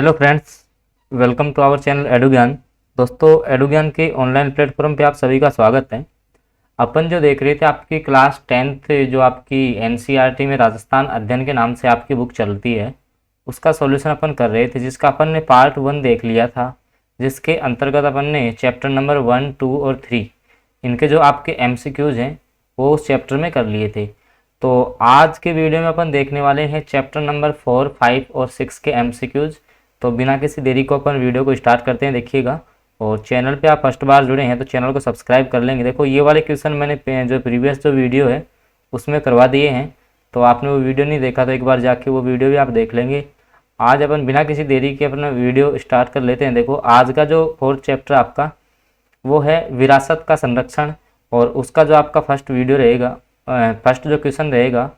Hello friends, welcome to our channel Edugyan. दोस्तों, एडुज्ञान के online platform पे आप सभी का स्वागत है। अपन जो देख रहे थे आपकी क्लास 10th जो आपकी एनसीईआरटी में राजस्थान अध्ययन के नाम से आपकी बुक चलती है, उसका सॉल्यूशन अपन कर रहे थे, जिसका अपन ने पार्ट 1 देख लिया था, जिसके अंतर्गत अपन ने चैप्टर नंबर 1, 2 और 3 इनके जो आपके एमसीक्यूज हैं वो उस चैप्टर में कर लिए थे। तो आज के वीडियो में अपन देखने वाले हैं चैप्टर नंबर 4, 5 और 6 के एमसीक्यूज। तो बिना किसी देरी को अपन वीडियो को स्टार्ट करते हैं, देखिएगा। और चैनल पे आप फर्स्ट बार जुड़े हैं तो चैनल को सब्सक्राइब कर लेंगे। देखो, ये वाले क्वेश्चन मैंने जो प्रीवियस जो वीडियो है उसमें करवा दिए हैं, तो आपने वो वीडियो नहीं देखा तो एक बार जाके वो वीडियो भी आप देख लेंगे। आज अपन बिना किसी देरी के अपना वीडियो स्टार्ट कर लेते हैं। देखो, आज का जो 4th चैप्टर आपका वो है विरासत का संरक्षण, और उसका जो आपका फर्स्ट वीडियो रहेगा, फर्स्ट जो क्वेश्चन रहेगा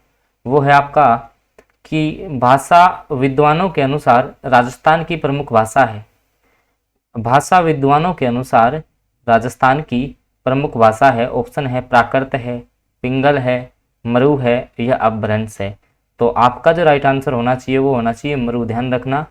वो है आपका कि भाषा विद्वानों के अनुसार राजस्थान की प्रमुख भाषा है। भाषा विद्वानों के अनुसार राजस्थान की प्रमुख भाषा है। ऑप्शन है प्राकृत है, पिंगल है, मरु है या अपभ्रंश है। तो आपका जो राइट आंसर होना चाहिए वो होना चाहिए मरु। ध्यान रखना,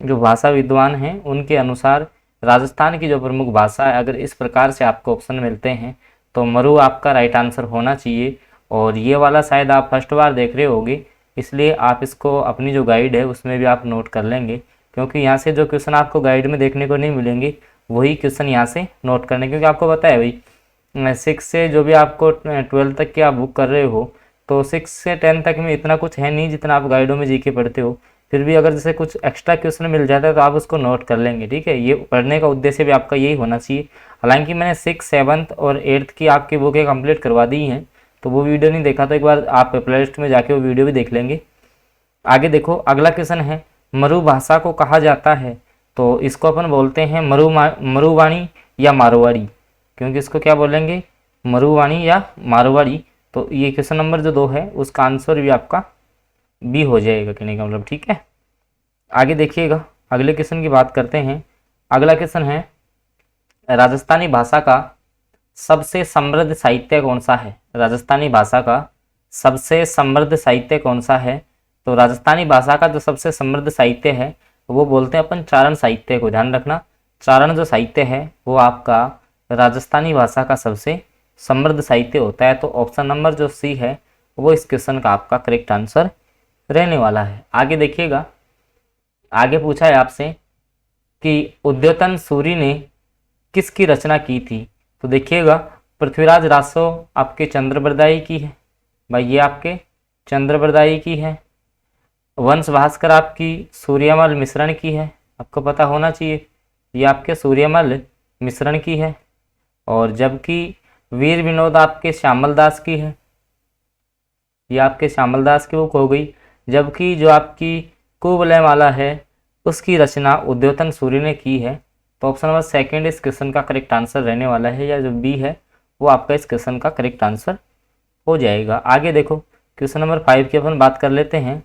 जो भाषा विद्वान हैं उनके अनुसार राजस्थान की जो प्रमुख भाषा है, अगर इस प्रकार से आपको ऑप्शन मिलते हैं तो मरु आपका राइट आंसर होना चाहिए। और ये वाला शायद आप फर्स्ट बार देख रहे होगे, इसलिए आप इसको अपनी जो गाइड है उसमें भी आप नोट कर लेंगे, क्योंकि यहाँ से जो क्वेश्चन आपको गाइड में देखने को नहीं मिलेंगे वही क्वेश्चन यहाँ से नोट करने, क्योंकि आपको पता है भाई 6 से जो भी आपको 12 तक की आप बुक कर रहे हो, तो 6 से 10 तक में इतना कुछ है नहीं जितना आप गाइडों में जीके पढ़ते हो। फिर भी अगर जैसे कुछ एक्स्ट्रा क्वेश्चन मिल जाता है तो आप उसको नोट कर लेंगे, ठीक है। ये पढ़ने का उद्देश्य भी आपका यही होना चाहिए। हालांकि मैंने 6, 7 और 8 की आपकी बुकें कंप्लीट करवा दी हैं, तो वो वीडियो नहीं देखा तो एक बार आप प्ले लिस्ट में जाके वो वीडियो भी देख लेंगे। आगे देखो, अगला क्वेश्चन है मरु भाषा को कहा जाता है, तो इसको अपन बोलते हैं मरुवाणी या मारवाड़ी, क्योंकि इसको क्या बोलेंगे, मरुवाणी या मारवाड़ी। तो ये क्वेश्चन नंबर जो 2 है उसका आंसर भी आपका बी हो जाएगा, कहने का मतलब, ठीक है। आगे देखिएगा, अगले क्वेश्चन की बात करते हैं। अगला क्वेश्चन है राजस्थानी भाषा का सबसे समृद्ध साहित्य कौन सा है। राजस्थानी भाषा का सबसे समृद्ध साहित्य कौन सा है। तो राजस्थानी भाषा का जो सबसे समृद्ध साहित्य है वो बोलते हैं अपन चारण साहित्य को। ध्यान रखना, चारण जो साहित्य है वो आपका राजस्थानी भाषा का सबसे समृद्ध साहित्य होता है। तो ऑप्शन नंबर जो सी है वो इस क्वेश्चन का आपका करेक्ट आंसर रहने वाला है। आगे देखिएगा, आगे पूछा है आपसे कि उद्योतन सूरी ने किसकी रचना की थी। तो देखिएगा, पृथ्वीराज रासो आपके चंद्रबरदाई की है भाई, ये आपके चंद्रबरदाई की है। वंश भास्कर आपकी सूर्यमल मिश्रण की है, आपको पता होना चाहिए, ये आपके सूर्यमल मिश्रण की है। और जबकि वीर विनोद आपके श्यामल दास की है, ये आपके श्यामल दास की बुक हो गई। जबकि जो आपकी कुवलय माला है उसकी रचना उद्योतन सूरी ने की है। तो ऑप्शन नंबर 2 इस क्वेश्चन का करेक्ट आंसर रहने वाला है, या जो बी है वो आपका इस क्वेश्चन का करेक्ट आंसर हो जाएगा। आगे देखो, क्वेश्चन नंबर 5 की अपन बात कर लेते हैं।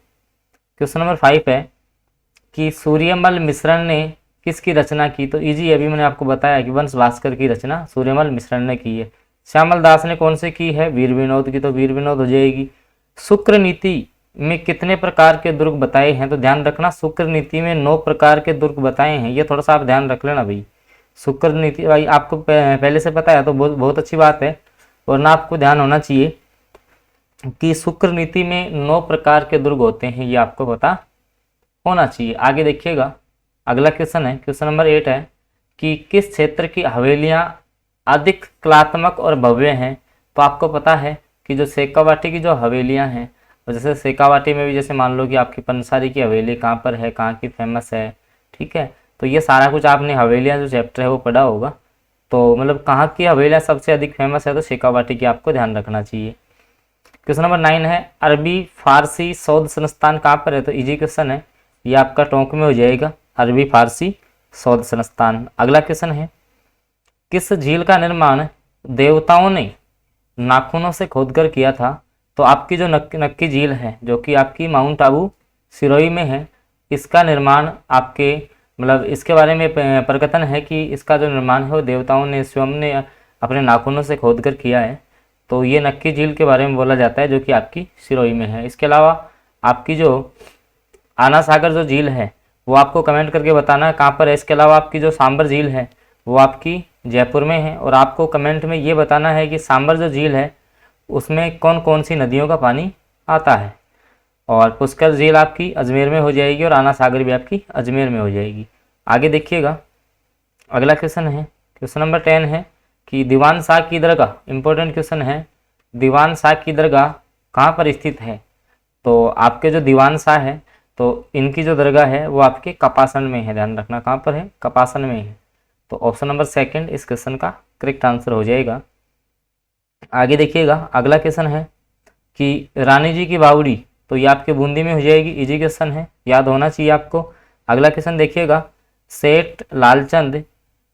क्वेश्चन नंबर 5 है कि सूर्यमल मिश्रण ने किसकी रचना की। तो इजी, अभी मैंने आपको बताया कि वंश भास्कर की रचना सूर्यमल मिश्रण ने की है। श्यामल दास ने कौन से की है, वीर विनोद की, तो वीर विनोद हो जाएगी। शुक्र नीति में कितने प्रकार के दुर्ग बताए हैं। तो ध्यान रखना, शुक्र नीति में 9 प्रकार के दुर्ग बताए हैं, ये थोड़ा सा आप ध्यान रख लेना भाई। शुक्र नीति भाई आपको पहले से पता है तो बहुत अच्छी बात है, वरना आपको ध्यान होना चाहिए कि शुक्र नीति में 9 प्रकार के दुर्ग होते हैं, ये आपको पता होना चाहिए। आगे देखिएगा, अगला क्वेश्चन है, क्वेश्चन नंबर 8 है कि किस क्षेत्र की हवेलियां अधिक कलात्मक और भव्य हैं। तो आपको पता है कि जो शेखावाटी की जो हवेलियां हैं, जैसे शेखावाटी में भी जैसे मान लो कि आपकी पंसारी की हवेली कहाँ पर है, कहाँ की फेमस है, ठीक है। तो ये सारा कुछ आपने हवेलियां जो चैप्टर है वो पढ़ा होगा, तो मतलब कहाँ की हवेलियां सबसे अधिक फेमस है, तो शेखावाटी की आपको ध्यान रखना चाहिए। क्वेश्चन नंबर 9 है अरबी फारसी शोध संस्थान कहाँ पर है। तो इजी क्वेश्चन है, ये आपका टोंक में हो जाएगा, अरबी फारसी शोध संस्थान। अगला क्वेश्चन है किस झील का निर्माण देवताओं ने नाखूनों से खोदकर किया था। तो आपकी जो नक्की झील है जो कि आपकी माउंट आबू सिरोही में है, इसका निर्माण आपके मतलब इसके बारे में प्रकथन है कि इसका जो निर्माण है वो देवताओं ने स्वयं ने अपने नाखूनों से खोदकर किया है। तो ये नक्की झील के बारे में बोला जाता है जो कि आपकी सिरोही में है। इसके अलावा आपकी जो आना सागर जो झील है वो आपको कमेंट करके बताना है कहाँ पर है। इसके अलावा आपकी जो सांबर झील है वो आपकी जयपुर में है, और आपको कमेंट में ये बताना है कि सांबर जो झील है उसमें कौन कौन सी नदियों का पानी आता है। और पुष्कर झील आपकी अजमेर में हो जाएगी, और आना सागर भी आपकी अजमेर में हो जाएगी। आगे देखिएगा, अगला क्वेश्चन है, क्वेश्चन नंबर 10 है कि दीवान शाह की दरगाह, इंपॉर्टेंट क्वेश्चन है, दीवान शाह की दरगाह कहाँ पर स्थित है। तो आपके जो दीवान शाह है तो इनकी जो दरगाह है वो आपके कपासन में है, ध्यान रखना कहाँ पर है, कपासन में है। तो ऑप्शन नंबर 2 इस क्वेश्चन का करेक्ट आंसर हो जाएगा। आगे देखिएगा, अगला क्वेश्चन है कि रानी जी की बावड़ी, तो ये आपके बूंदी में हो जाएगी। इजी क्वेश्चन है, याद होना चाहिए आपको। अगला क्वेश्चन देखिएगा, सेठ लालचंद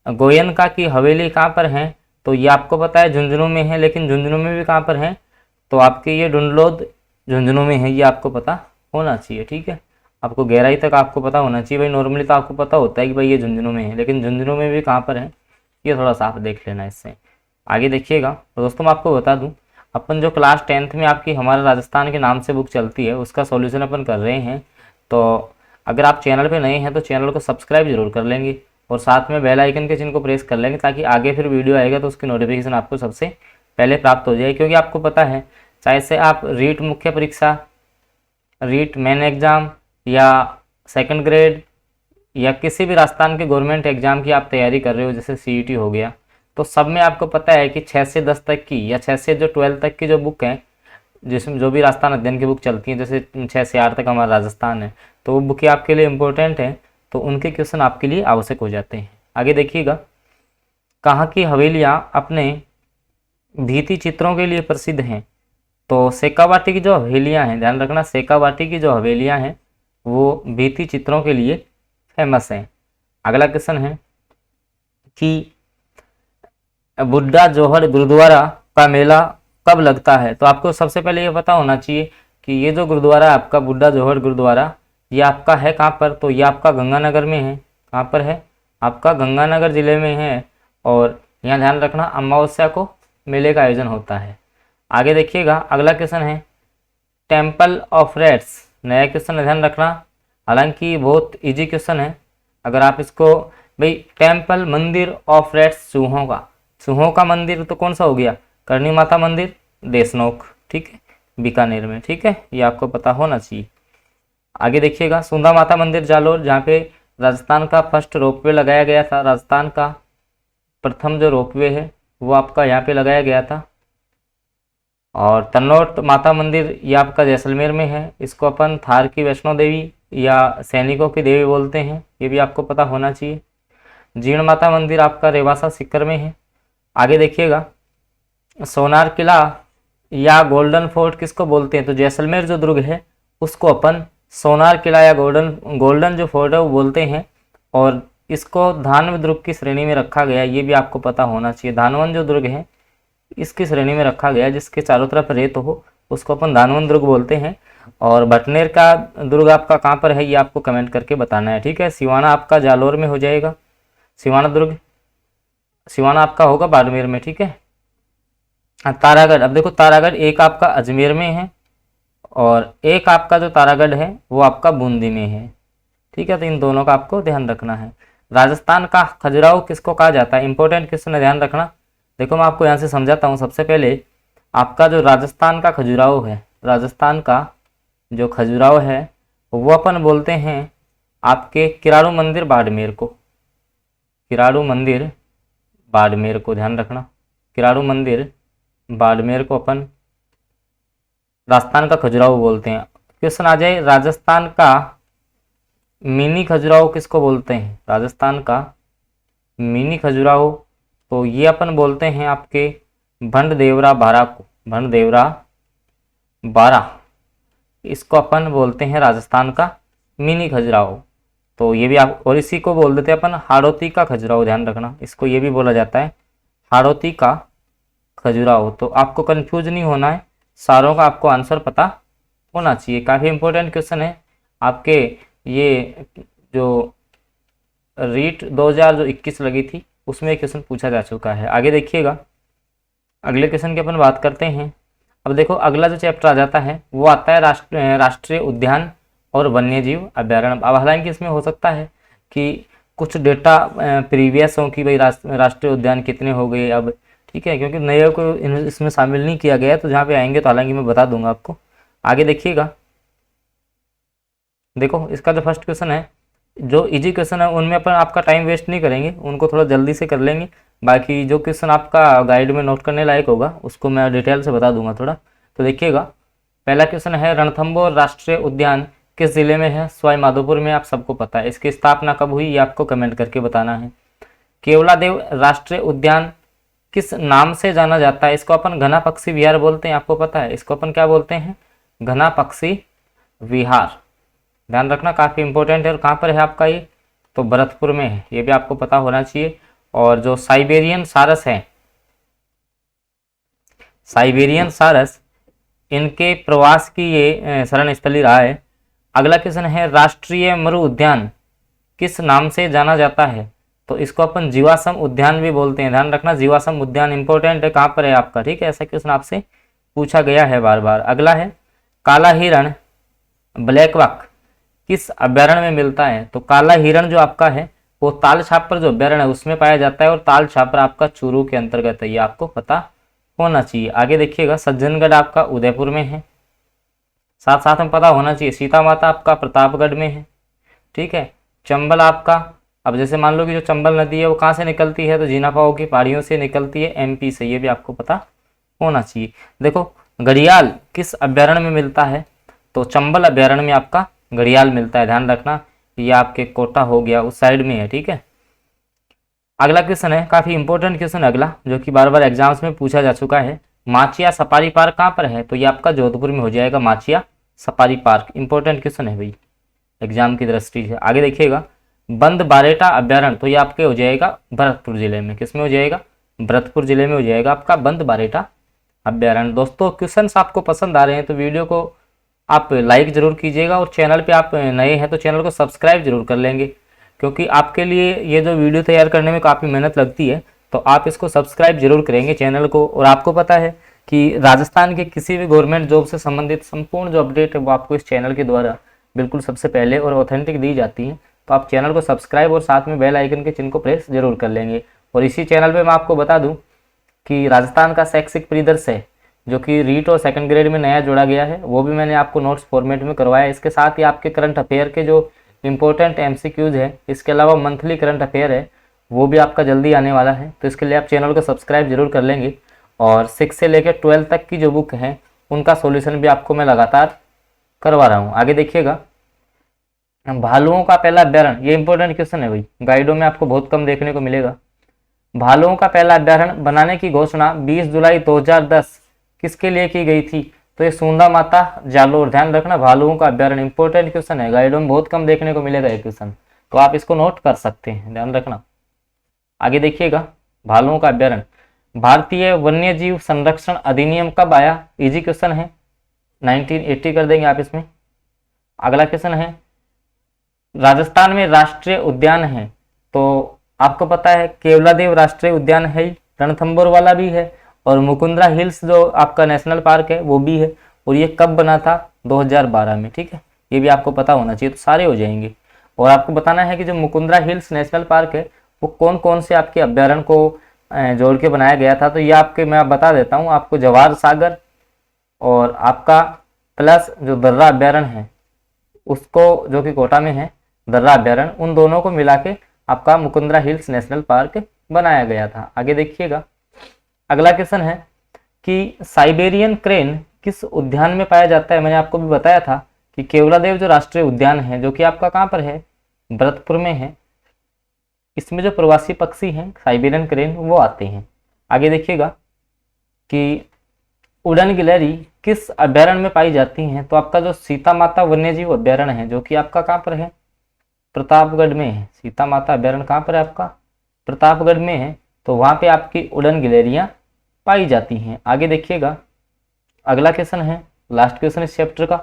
गोयनका की हवेली कहाँ पर है, तो ये आपको पता है झुंझुनू में है, लेकिन झुंझुनू में भी कहाँ पर है, तो आपके ये डुंडलोद झुंझुनू में है, ये आपको पता होना चाहिए। ठीक है, आपको गहराई तक आपको पता होना चाहिए। भाई नॉर्मली तो आपको पता होता है कि भाई ये झुंझुनू में है, लेकिन झुंझुनू में भी कहाँ पर है ये थोड़ा सा आप देख लेना इससे। आगे देखिएगा, तो दोस्तों मैं आपको बता दूं, अपन जो क्लास 10th में आपकी हमारा राजस्थान के नाम से बुक चलती है उसका सॉल्यूशन अपन कर रहे हैं। तो अगर आप चैनल पे नए हैं तो चैनल को सब्सक्राइब जरूर कर लेंगे, और साथ में बेल आइकन के चिन्ह को प्रेस कर लेंगे, ताकि आगे फिर वीडियो आएगा तो उसकी नोटिफिकेशन आपको सबसे पहले प्राप्त हो जाए। क्योंकि आपको पता है, चाहे से आप रीट मुख्य परीक्षा, रीट मेन एग्ज़ाम, या सेकंड ग्रेड, या किसी भी राजस्थान के गवर्नमेंट एग्जाम की आप तैयारी कर रहे हो, जैसे सीईटी हो गया, तो सब में आपको पता है कि 6 से 10 तक की, या 6 से जो 12 तक की जो बुक है, जिसमें जो भी राजस्थान अध्ययन की बुक चलती है, जैसे 6 से 8 तक हमारा राजस्थान है, तो वो बुकें आपके लिए इंपॉर्टेंट है, तो उनके क्वेश्चन आपके लिए आवश्यक हो जाते हैं। आगे देखिएगा, कहाँ की हवेलियाँ अपने भित्ति चित्रों के लिए प्रसिद्ध हैं, तो शेखावाटी की जो हवेलियाँ हैं, ध्यान रखना शेखावाटी की जो हवेलियाँ हैं वो भित्ति चित्रों के लिए फेमस हैं। अगला क्वेश्चन है कि बुड्ढा जोहर गुरुद्वारा का मेला कब लगता है, तो आपको सबसे पहले ये पता होना चाहिए कि ये जो गुरुद्वारा है आपका बुड्ढा जोहर गुरुद्वारा, ये आपका है कहाँ पर, तो ये आपका गंगानगर में है। कहाँ पर है, आपका गंगानगर जिले में है, और यहाँ ध्यान रखना अमावस्या को मेले का आयोजन होता है। आगे देखिएगा, अगला क्वेश्चन है टेम्पल ऑफ रेड्स, नया क्वेश्चन है, ध्यान रखना, हालांकि बहुत इजी क्वेश्चन है। अगर आप इसको, भाई टेम्पल मंदिर ऑफ रेड्स चूहों का मंदिर तो कौन सा हो गया, करणी माता मंदिर देशनोक, ठीक है, बीकानेर में, ठीक है, ये आपको पता होना चाहिए। आगे देखिएगा, सुंदा माता मंदिर जालोर, जहाँ पे राजस्थान का फर्स्ट रोपवे लगाया गया था, राजस्थान का प्रथम जो रोपवे है वो आपका यहाँ पे लगाया गया था। और तन्नोट माता मंदिर ये आपका जैसलमेर में है, इसको अपन थार की वैष्णो देवी या सैनिकों की देवी बोलते हैं, ये भी आपको पता होना चाहिए। जीर्ण माता मंदिर आपका रेवासा सीकर में है। आगे देखिएगा, सोनार किला या गोल्डन फोर्ट किसको बोलते हैं, तो जैसलमेर जो दुर्ग है उसको अपन सोनार किला या गोल्डन जो फोर्ट है वो बोलते हैं, और इसको धानव दुर्ग की श्रेणी में रखा गया, ये भी आपको पता होना चाहिए। धानवन जो दुर्ग है इसकी श्रेणी में रखा गया, जिसके चारों तरफ रेत हो उसको अपन धानवन दुर्ग बोलते हैं। और भटनेर का दुर्ग आपका कहाँ पर है ये आपको कमेंट करके बताना है, ठीक है। सिवाना आपका जालोर में हो जाएगा, सिवाना दुर्ग, सिवाना आपका होगा बाड़मेर में, ठीक है। तारागढ़, अब देखो तारागढ़ एक आपका अजमेर में है, और एक आपका जो तारागढ़ है वो आपका बूंदी में है, ठीक है। तो इन दोनों का आपको ध्यान रखना है। राजस्थान का खजुराहो किसको कहा जाता है, इंपॉर्टेंट क्वेश्चन है, ध्यान रखना। देखो मैं आपको यहाँ से समझाता हूँ। सबसे पहले आपका जो राजस्थान का खजुराहो है, राजस्थान का जो खजुराहो है वो अपन बोलते हैं आपके किराड़ू मंदिर बाड़मेर को, किराड़ू मंदिर बाड़मेर को, ध्यान रखना, किराड़ू मंदिर बाड़मेर को अपन राजस्थान का खजुराहो बोलते हैं। क्वेश्चन आ जाए, राजस्थान का मिनी खजुराहो किसको बोलते हैं, राजस्थान का मिनी खजुराहो, तो ये अपन बोलते हैं आपके भंड-देवरा बारा को, भंड-देवरा बारा, इसको अपन बोलते हैं राजस्थान का मिनी खजुराहो। तो ये भी आप, और इसी को बोल देते हैं अपन हाड़ौती का खजुराहो, ध्यान रखना, इसको ये भी बोला जाता है हाड़ौती का खजुराहो। तो आपको कंफ्यूज नहीं होना है, सारों का आपको आंसर पता होना चाहिए। काफ़ी इंपॉर्टेंट क्वेश्चन है आपके, ये जो रीट 2021 लगी थी उसमें क्वेश्चन पूछा जा चुका है। आगे देखिएगा, अगले क्वेश्चन की अपन बात करते हैं। अब देखो अगला जो चैप्टर आ जाता है वो आता है राष्ट्रीय उद्यान और वन्यजीव अभ्यारण्य। अब हालांकि इसमें हो सकता है कि कुछ डेटा प्रीवियस हो कि भाई राष्ट्रीय उद्यान कितने हो गए अब, ठीक है, क्योंकि नए को इसमें शामिल नहीं किया गया है, तो जहाँ पे आएंगे तो हालांकि मैं बता दूंगा आपको। आगे देखिएगा, देखो इसका जो फर्स्ट क्वेश्चन है, जो इजी क्वेश्चन है उनमें अपन आपका टाइम वेस्ट नहीं करेंगे, उनको थोड़ा जल्दी से कर लेंगे। बाकी जो क्वेश्चन आपका गाइड में नोट करने लायक होगा उसको मैं डिटेल से बता दूंगा थोड़ा। तो देखिएगा, पहला क्वेश्चन है, रणथंभौर राष्ट्रीय उद्यान किस जिले में है? सवाई माधोपुर में, आप सबको पता है। इसकी स्थापना कब हुई ये आपको कमेंट करके बताना है। केवलादेव राष्ट्रीय उद्यान किस नाम से जाना जाता है? इसको अपन घना पक्षी विहार बोलते हैं, आपको पता है। इसको अपन क्या बोलते हैं? घना पक्षी विहार। ध्यान रखना, काफी इंपॉर्टेंट है। और कहाँ पर है आपका ये? तो भरतपुर में है, ये भी आपको पता होना चाहिए। और जो साइबेरियन सारस है, साइबेरियन सारस, इनके प्रवास की ये शरण स्थली रहा है। अगला क्वेश्चन है, राष्ट्रीय मरु उद्यान किस नाम से जाना जाता है? तो इसको अपन जीवाश्म उद्यान भी बोलते हैं। ध्यान रखना, जीवाश्म उद्यान इंपॉर्टेंट है, कहाँ पर है आपका, ठीक है। ऐसा क्वेश्चन आपसे पूछा गया है बार बार। अगला है, काला हिरण ब्लैक बक किस अभ्यारण्य में मिलता है? तो काला हिरण जो आपका है वो ताल छापर जो अभ्यारण्य है उसमें पाया जाता है, और ताल छापर आपका चूरू के अंतर्गत है, ये आपको पता होना चाहिए। आगे देखिएगा, सज्जनगढ़ आपका उदयपुर में है, साथ साथ में पता होना चाहिए सीता माता आपका प्रतापगढ़ में है, ठीक है। चंबल आपका, अब जैसे मान लो कि जो चंबल नदी है वो कहाँ से निकलती है? तो जीनापाओ की पहाड़ियों से निकलती है, एमपी से, ये भी आपको पता होना चाहिए। देखो, घड़ियाल किस अभ्यारण्य में मिलता है? तो चंबल अभ्यारण्य में आपका घड़ियाल मिलता है। ध्यान रखना, ये आपके कोटा हो गया, उस साइड में है, ठीक है। अगला क्वेश्चन है, काफी इंपॉर्टेंट क्वेश्चन अगला, जो कि बार बार एग्जाम्स में पूछा जा चुका है। माचिया सफारी पार्क कहाँ पर है? तो ये आपका जोधपुर में हो जाएगा, Machiya safari park. Important question है भाई एग्जाम की दृष्टि से। आगे देखिएगा, बंद बारेटा अभ्यारण्य, तो ये आपके हो जाएगा भरतपुर जिले में। किस में हो जाएगा? भरतपुर जिले में हो जाएगा आपका बंद बारेटा अभ्यारण्य। दोस्तों, क्वेश्चंस आपको पसंद आ रहे हैं तो वीडियो को आप लाइक जरूर कीजिएगा, और चैनल पे आप नए हैं तो चैनल को सब्सक्राइब जरूर कर लेंगे, क्योंकि आपके लिए ये जो वीडियो तैयार करने में काफ़ी मेहनत लगती है, तो आप इसको सब्सक्राइब जरूर करेंगे चैनल को। और आपको पता है कि राजस्थान के किसी भी गवर्नमेंट जॉब से संबंधित संपूर्ण जो अपडेट है वो आपको इस चैनल के द्वारा बिल्कुल सबसे पहले और ऑथेंटिक दी जाती है। तो आप चैनल को सब्सक्राइब और साथ में बेल आइकन के चिन्ह को प्रेस जरूर कर लेंगे। और इसी चैनल पर मैं आपको बता दूँ कि राजस्थान का शैक्षिक परिदृश्य जो कि रीट और सेकंड ग्रेड में नया जोड़ा गया है, वो भी मैंने आपको नोट्स फॉर्मेट में करवाया है। इसके साथ ही आपके करंट अफेयर के जो इंपॉर्टेंट एमसीक्यूज है, इसके अलावा मंथली करंट अफेयर है, वो भी आपका जल्दी आने वाला है। तो इसके लिए आप चैनल को सब्सक्राइब जरूर कर लेंगे। और 6 से लेकर 12 तक की जो बुक है उनका सॉल्यूशन भी आपको मैं लगातार करवा रहा हूँ। आगे देखिएगा, भालुओं का पहला अभ्यारण्य, ये इंपॉर्टेंट क्वेश्चन है भाई, गाइडों में आपको बहुत कम देखने को मिलेगा। भालुओं का पहला अभ्यारण्य बनाने की घोषणा 20 जुलाई 2010 किसके लिए की गई थी? तो ये सुंदा माता जालोर। ध्यान रखना, भालुओं का अभ्यारण्य इंपॉर्टेंट क्वेश्चन है, गाइडों में बहुत कम देखने को मिलेगा ये क्वेश्चन, तो आप इसको नोट कर सकते हैं, ध्यान रखना। आगे देखिएगा, भालुओं का अभ्यारण्य, भारतीय वन्य जीव संरक्षण अधिनियम कब आया? इजी क्वेश्चन है, 1980 कर देंगे आप इसमें। अगला क्वेश्चन है, राजस्थान में राष्ट्रीय उद्यान है, तो आपको पता है केवलादेव राष्ट्रीय उद्यान है, रणथंभौर वाला भी है, और मुकुंदरा हिल्स जो आपका नेशनल पार्क है वो भी है। और ये कब बना था? 2012 में, ठीक है, ये भी आपको पता होना चाहिए, तो सारे हो जाएंगे। और आपको बताना है कि जो मुकुंदरा हिल्स नेशनल पार्क है वो कौन कौन से आपके अभ्यारण्य को जोड़ के बनाया गया था। तो ये आपके मैं बता देता हूँ आपको, जवाहर सागर और आपका प्लस जो दर्रा अभ्यारण्य है उसको, जो कि कोटा में है दर्रा अभ्यारण्य, उन दोनों को मिला के आपका मुकुंदरा हिल्स नेशनल पार्क बनाया गया था। आगे देखिएगा, अगला क्वेश्चन है कि साइबेरियन क्रेन किस उद्यान में पाया जाता है? मैंने आपको भी बताया था कि केवलादेव जो राष्ट्रीय उद्यान है, जो कि आपका कहाँ पर है? भरतपुर में है। इसमें जो प्रवासी पक्षी हैं साइबेरियन क्रेन वो आते हैं। आगे देखिएगा कि उड़न गिलहरी किस अभ्यारण्य में पाई जाती हैं? तो आपका जो सीता माता वन्यजीव अभ्यारण्य है, जो कि आपका कहाँ पर है? प्रतापगढ़ में है। सीता माता अभ्यारण्य कहाँ पर है आपका? प्रतापगढ़ में है। तो वहाँ पे आपकी उड़न गिलहरियाँ पाई जाती हैं। आगे देखिएगा, अगला क्वेश्चन है, लास्ट क्वेश्चन इस चैप्टर का,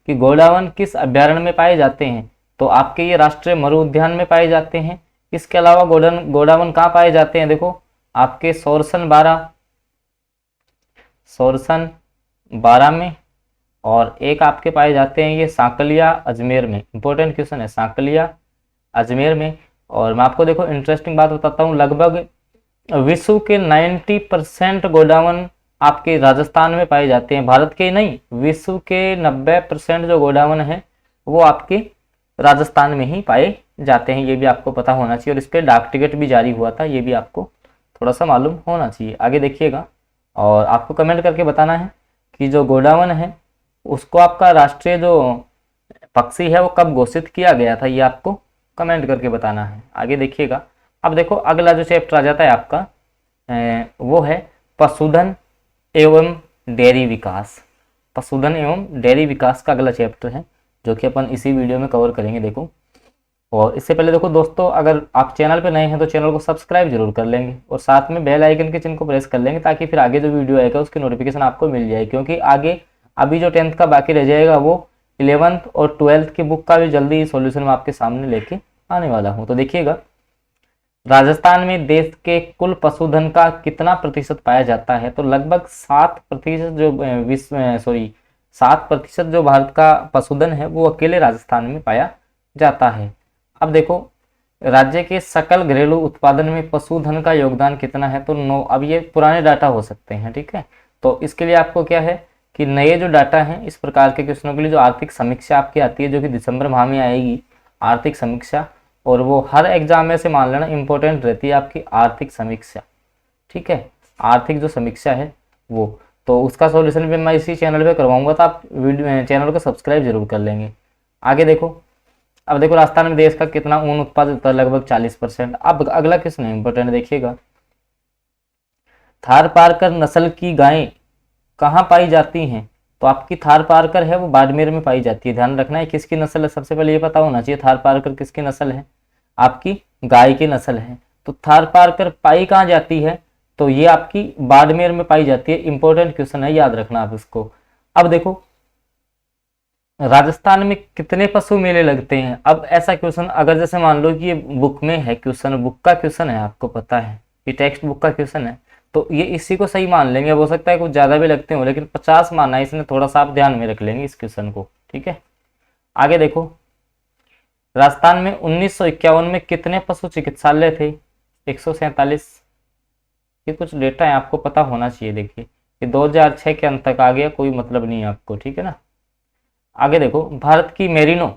कि गोडावन किस अभ्यारण्य में पाए जाते हैं? तो आपके ये राष्ट्रीय मरु उद्यान में पाए जाते हैं। इसके अलावा गोडावन कहाँ पाए जाते हैं? देखो आपके सोरसन 12 में, और एक आपके पाए जाते हैं ये सांकलिया अजमेर में। इंपॉर्टेंट क्वेश्चन है, सांकलिया अजमेर में। और मैं आपको देखो इंटरेस्टिंग बात बताता हूँ, लगभग विश्व के 90% गोडाउन आपके राजस्थान में पाए जाते हैं। भारत के नहीं, विश्व के 90% जो गोडाउन है वो आपके राजस्थान में ही पाए जाते हैं। ये भी आपको पता होना चाहिए। और इस पर डाक टिकट भी जारी हुआ था, ये भी आपको थोड़ा सा मालूम होना चाहिए। आगे देखिएगा, और आपको कमेंट करके बताना है कि जो गोडाउन है उसको आपका राष्ट्रीय जो पक्षी है वो कब घोषित किया गया था, ये आपको कमेंट करके बताना है। आगे देखिएगा, अब देखो अगला जो चैप्टर आ जाता है आपका वो है पशुधन एवं डेयरी विकास। पशुधन एवं डेयरी विकास का अगला चैप्टर है जो कि अपन इसी वीडियो में कवर करेंगे। देखो, और इससे पहले देखो दोस्तों, अगर आप चैनल पे नए हैं तो चैनल को सब्सक्राइब जरूर कर लेंगे और साथ में बेल आइकन के चिन्ह को प्रेस कर लेंगे, ताकि फिर आगे जो वीडियो आएगा उसकी नोटिफिकेशन आपको मिल जाए। क्योंकि आगे अभी जो 10th का बाकी रह जाएगा वो 11th और 12th की बुक का भी जल्दी ही सॉल्यूशन मैं आपके सामने लेके आने वाला हूँ। तो देखिएगा, राजस्थान में देश के कुल पशुधन का कितना प्रतिशत पाया जाता है, तो लगभग 7% जो 7% जो भारत का पशुधन है वो अकेले राजस्थान में पाया जाता है। अब देखो, राज्य के सकल घरेलू उत्पादन में पशुधन का योगदान कितना है, तो 9। अब ये पुराने डाटा हो सकते हैं, ठीक है। तो इसके लिए आपको क्या है कि नए जो डाटा हैं इस प्रकार के क्वेश्चनों के लिए जो आर्थिक समीक्षा आपकी आती है, जो कि दिसंबर माह में आएगी, आर्थिक समीक्षा, और वो हर एग्जाम में से मान लेना इंपॉर्टेंट रहती है आपकी आर्थिक समीक्षा, ठीक है। आर्थिक जो समीक्षा है वो, तो उसका सॉल्यूशन भी मैं इसी चैनल पे करवाऊंगा, तो आप वीडियो चैनल को सब्सक्राइब जरूर कर लेंगे। आगे देखो, अब देखो राजस्थान में देश का कितना ऊन उत्पादित होता है, लगभग 40%। अब अगला क्वेश्चन है इंपॉर्टेंट, देखिएगा, थारपारकर नस्ल की गायें कहाँ पाई जाती हैं, तो आपकी थारपारकर है वो बाड़मेर में पाई जाती है। ध्यान रखना है किसकी नस्ल है, सबसे पहले ये पता होना चाहिए थारपारकर किसकी नस्ल है, आपकी गाय की नस्ल है। तो थारपारकर पाई कहाँ जाती है, तो ये आपकी बाड़मेर में पाई जाती है। इंपॉर्टेंट क्वेश्चन है, याद रखना आप इसको। अब देखो, राजस्थान में कितने पशु मेले लगते हैं। अब ऐसा क्वेश्चन अगर जैसे मान लो कि ये बुक में है क्वेश्चन, बुक का क्वेश्चन है, आपको पता है ये टेक्स्ट बुक का क्वेश्चन है, तो ये इसी को सही मान लेंगे। हो सकता है कुछ ज़्यादा भी लगते हो, लेकिन 50 मानना है, इसने थोड़ा सा आप ध्यान में रख लेंगे इस क्वेश्चन को, ठीक है। आगे देखो, राजस्थान में 1951 में कितने पशु चिकित्सालय थे, 147। ये कुछ डेटा है, आपको पता होना चाहिए। देखिए, ये 2006 के अंत तक आ गया, कोई मतलब नहीं है आपको, ठीक है ना। आगे देखो, भारत की मेरिनो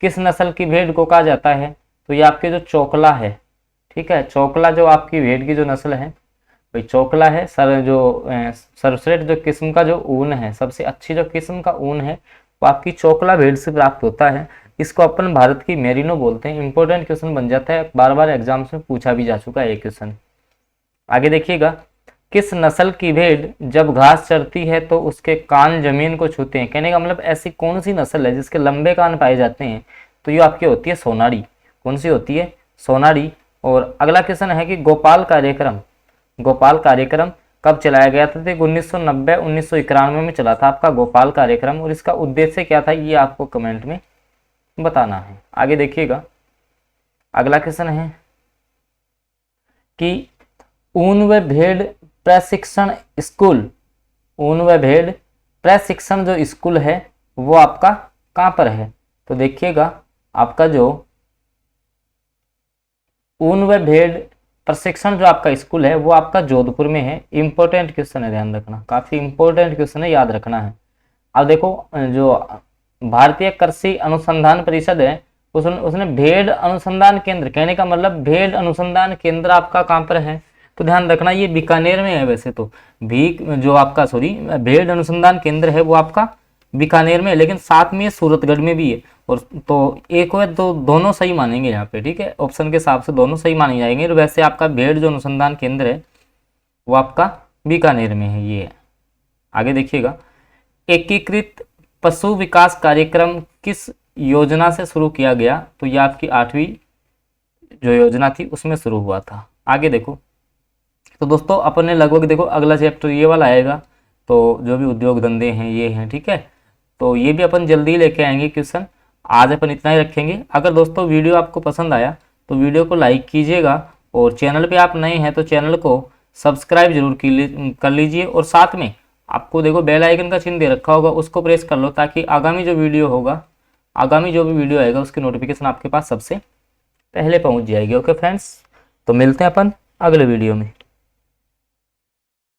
किस नस्ल की भेड़ को कहा जाता है, तो ये आपके जो चोकला है, ठीक है। चोकला जो आपकी भेड़ की जो नस्ल है भाई चोकला है। सर जो सर्वश्रेष्ठ जो किस्म का जो ऊन है, सबसे अच्छी जो किस्म का ऊन है वो आपकी चोकला भेड़ से प्राप्त होता है। इसको अपन भारत की मेरिनो बोलते हैं। इंपॉर्टेंट क्वेश्चन बन जाता है, बार बार एग्जाम्स में पूछा भी जा चुका है ये क्वेश्चन। आगे देखिएगा, किस नस्ल की भेड़ जब घास चरती है तो उसके कान जमीन को छूते हैं। कहने का मतलब ऐसी कौन सी नस्ल है जिसके लंबे कान पाए जाते हैं, तो ये आपकी होती है सोनारी। कौन सी होती है, सोनारी। और अगला क्वेश्चन है कि गोपाल कार्यक्रम कब चलाया गया था, तो 1990-1991 में चला था आपका गोपाल कार्यक्रम। और इसका उद्देश्य क्या था ये आपको कमेंट में बताना है। आगे देखिएगा, अगला क्वेश्चन है कि ऊन व भेड़ प्रशिक्षण स्कूल, ऊन व भेड़ प्रशिक्षण जो स्कूल है वो आपका कहाँ पर है, तो देखिएगा आपका जो ऊन व भेड़ प्रशिक्षण जो आपका स्कूल है वो आपका जोधपुर में है। इंपॉर्टेंट क्वेश्चन है, ध्यान रखना, काफी इंपॉर्टेंट क्वेश्चन है, याद रखना है। अब देखो, जो भारतीय कृषि अनुसंधान परिषद है उसने भेड़ अनुसंधान केंद्र, कहने का मतलब भेड़ अनुसंधान केंद्र आपका कहाँ पर है, तो ध्यान रखना ये बीकानेर में है। वैसे तो भेड़ अनुसंधान केंद्र है वो आपका बीकानेर में है, लेकिन साथ में सूरतगढ़ में भी है। और तो एक व दो दोनों सही मानेंगे यहाँ पे, ठीक है। ऑप्शन के हिसाब से दोनों सही माने जाएंगे। और वैसे आपका भेड़ जो अनुसंधान केंद्र है वो आपका बीकानेर में है, ये है। आगे देखिएगा, एकीकृत पशु विकास कार्यक्रम किस योजना से शुरू किया गया, तो ये आपकी 8वीं जो योजना थी उसमें शुरू हुआ था। आगे देखो, तो दोस्तों अपन ने लगभग देखो अगला चैप्टर ये वाला आएगा, तो जो भी उद्योग धंधे हैं ये हैं, ठीक है। तो ये भी अपन जल्दी लेके आएंगे क्वेश्चन। आज अपन इतना ही रखेंगे। अगर दोस्तों वीडियो आपको पसंद आया तो वीडियो को लाइक कीजिएगा, और चैनल पे आप नए हैं तो चैनल को सब्सक्राइब जरूर कर लीजिए, और साथ में आपको देखो बेल आइकन का चिन्ह दे रखा होगा, उसको प्रेस कर लो ताकि आगामी जो भी वीडियो आएगा उसकी नोटिफिकेशन आपके पास सबसे पहले पहुंच जाएगी। ओके फ्रेंड्स, तो मिलते हैं अपन अगले वीडियो में।